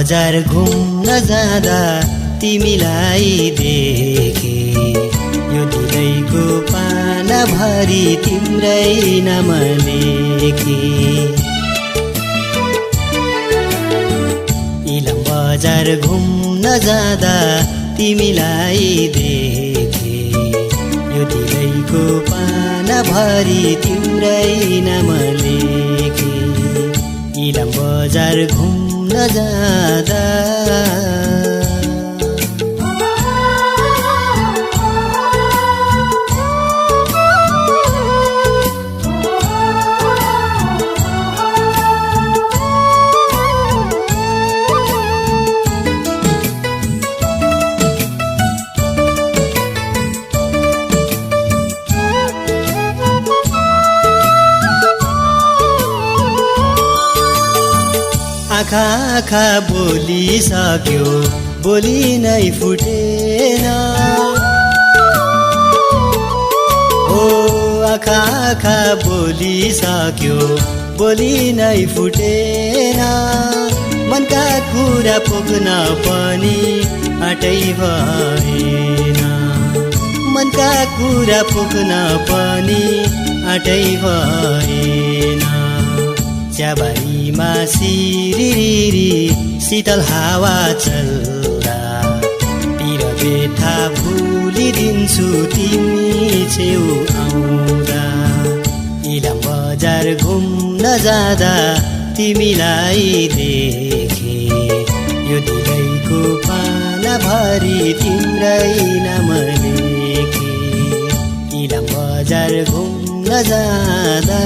बजार घुम्न जाँदा तिमीलाई देखे, यो दिलैको पाना भरि तिम्रै नाम लेखे। इलाम बजार घुम्न जाँदा तिमीलाई देखे, यो दिलैको पाना भरि तिम्रै नाम लेखे। इलाम बजार घुम्न जाँदा आँखा बोलिसक्यो, बोली नै फुटेन। ओ आँखा बोलिसक्यो, बोली नै फुटेन। मनका कुरा पुग्न पनि आँटै भएन, मनका कुरा पुग्न पनि आँटै भएन। चियाबारीमा सिरिरी शीतल हावा चल्दा, पिर बेथा भुलिदिन्छु तिमी छेउ आउँदा। इलाम बजार घुम्न जाँदा तिमीलाई देखे, यो दिलैको पाना भरि तिम्रै नाम लेखे। इलाम बजार घुम्न जाँदा